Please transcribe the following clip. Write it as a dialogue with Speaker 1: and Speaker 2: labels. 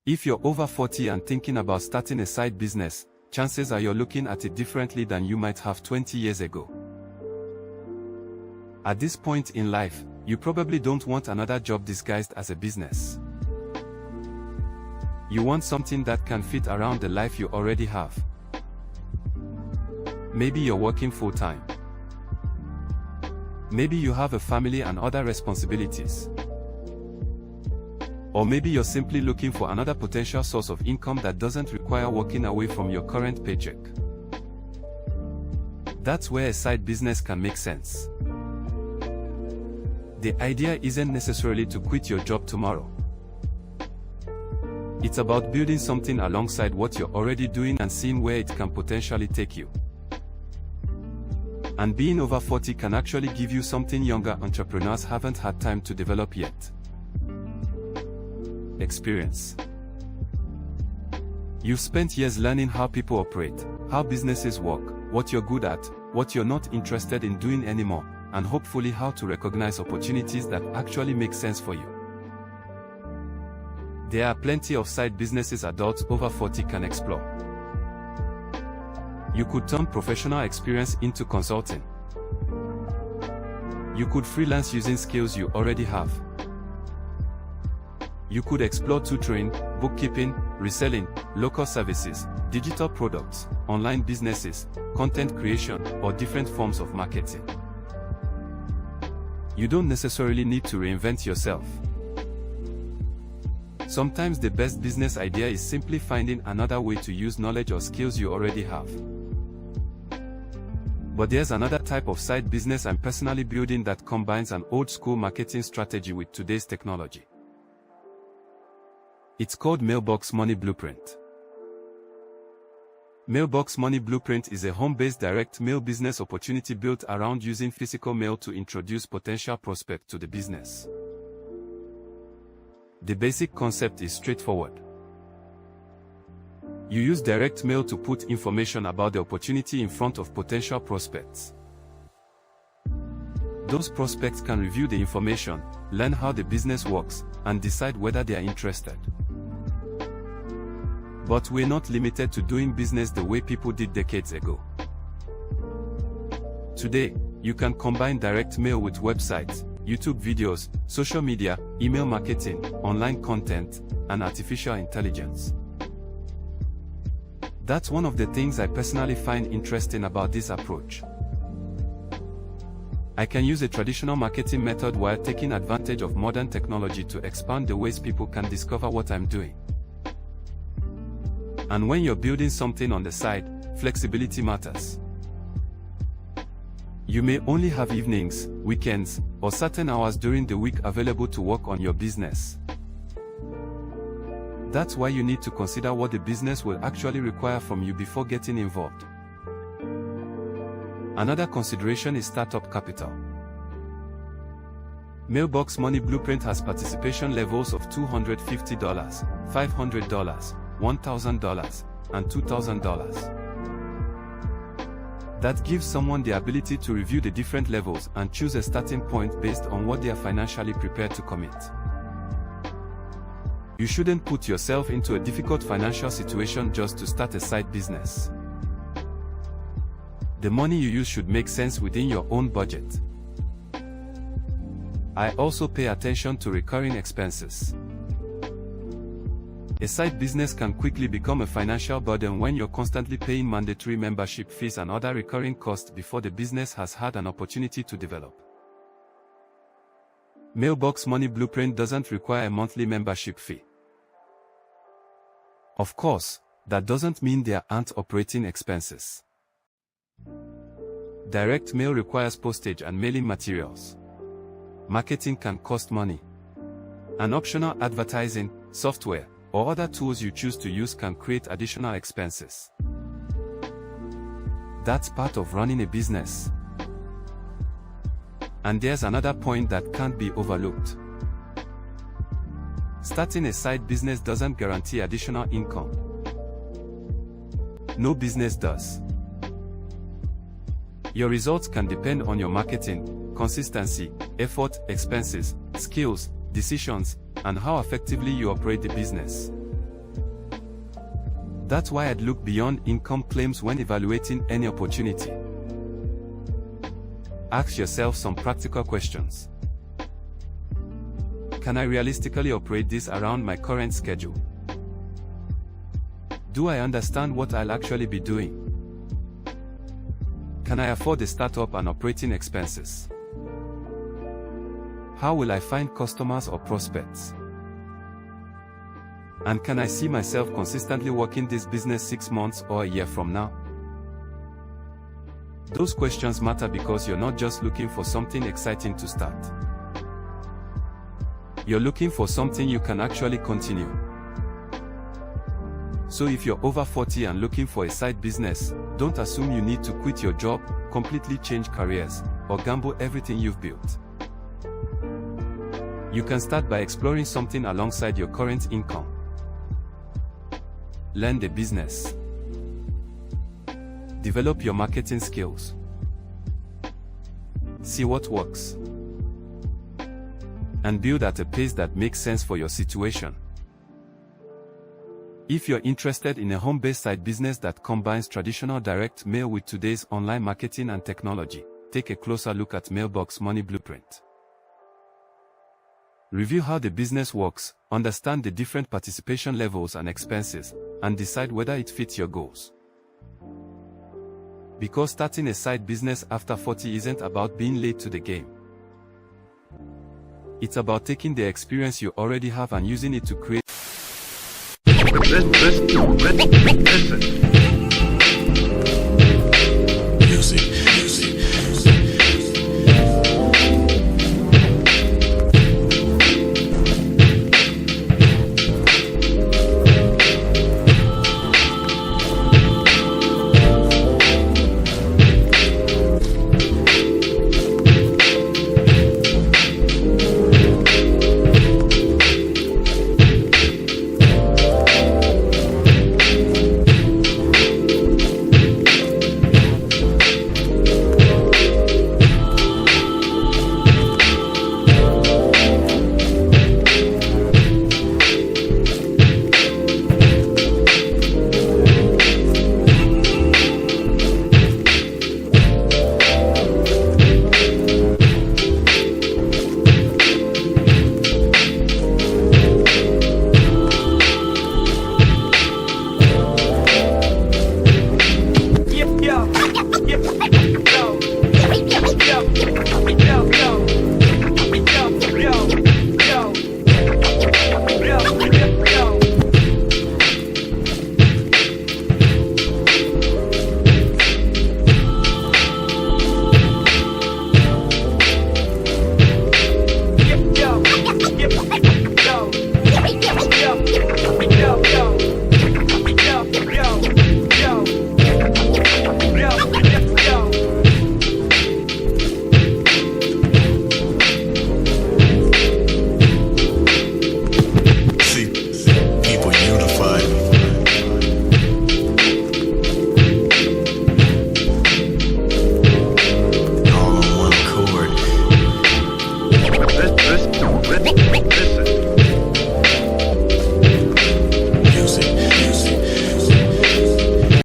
Speaker 1: If you're over 40 and thinking about starting a side business, chances are you're looking at it differently than you might have 20 years ago. At this point in life, you probably don't want another job disguised as a business. You want something that can fit around the life you already have. Maybe you're working full-time. Maybe you have a family and other responsibilities. Or maybe you're simply looking for another potential source of income that doesn't require walking away from your current paycheck. That's where a side business can make sense. The idea isn't necessarily to quit your job tomorrow. It's about building something alongside what you're already doing and seeing where it can potentially take you. And being over 40 can actually give you something younger entrepreneurs haven't had time to develop yet. Experience. You've spent years learning how people operate, how businesses work, what you're good at, what you're not interested in doing anymore, and hopefully how to recognize opportunities that actually make sense for you. There are plenty of side businesses adults over 40 can explore. You could turn professional experience into consulting. You could freelance using skills you already have. You could explore tutoring, bookkeeping, reselling, local services, digital products, online businesses, content creation, or different forms of marketing. You don't necessarily need to reinvent yourself. Sometimes the best business idea is simply finding another way to use knowledge or skills you already have. But there's another type of side business I'm personally building that combines an old-school marketing strategy with today's technology. It's called Mailbox Money Blueprint. Mailbox Money Blueprint is a home-based direct mail business opportunity built around using physical mail to introduce potential prospects to the business. The basic concept is straightforward. You use direct mail to put information about the opportunity in front of potential prospects. Those prospects can review the information, learn how the business works, and decide whether they are interested. But we're not limited to doing business the way people did decades ago. Today, you can combine direct mail with websites, YouTube videos, social media, email marketing, online content, and artificial intelligence. That's one of the things I personally find interesting about this approach. I can use a traditional marketing method while taking advantage of modern technology to expand the ways people can discover what I'm doing. And when you're building something on the side, flexibility matters. You may only have evenings, weekends, or certain hours during the week available to work on your business. That's why you need to consider what the business will actually require from you before getting involved. Another consideration is startup capital. Mailbox Money Blueprint has participation levels of $250, $500, $1,000, and $2,000. That gives someone the ability to review the different levels and choose a starting point based on what they are financially prepared to commit. You shouldn't put yourself into a difficult financial situation just to start a side business. The money you use should make sense within your own budget. I also pay attention to recurring expenses. A side business can quickly become a financial burden when you're constantly paying mandatory membership fees and other recurring costs before the business has had an opportunity to develop. Mailbox Money Blueprint doesn't require a monthly membership fee. Of course, that doesn't mean there aren't operating expenses. Direct mail requires postage and mailing materials. Marketing can cost money. And optional advertising, software, or other tools you choose to use can create additional expenses. That's part of running a business. And there's another point that can't be overlooked. Starting a side business doesn't guarantee additional income. No business does. Your results can depend on your marketing, consistency, effort, expenses, skills, decisions, and how effectively you operate the business. That's why I'd look beyond income claims when evaluating any opportunity. Ask yourself some practical questions. Can I realistically operate this around my current schedule? Do I understand what I'll actually be doing? Can I afford the startup and operating expenses? How will I find customers or prospects? And can I see myself consistently working this business 6 months or a year from now? Those questions matter because you're not just looking for something exciting to start. You're looking for something you can actually continue. So if you're over 40 and looking for a side business, don't assume you need to quit your job, completely change careers, or gamble everything you've built. You can start by exploring something alongside your current income. Learn the business. Develop your marketing skills. See what works. And build at a pace that makes sense for your situation. If you're interested in a home-based side business that combines traditional direct mail with today's online marketing and technology, take a closer look at Mailbox Money Blueprint. Review how the business works, understand the different participation levels and expenses, and decide whether it fits your goals. Because starting a side business after 40 isn't about being late to the game. It's about taking the experience you already have and using it to create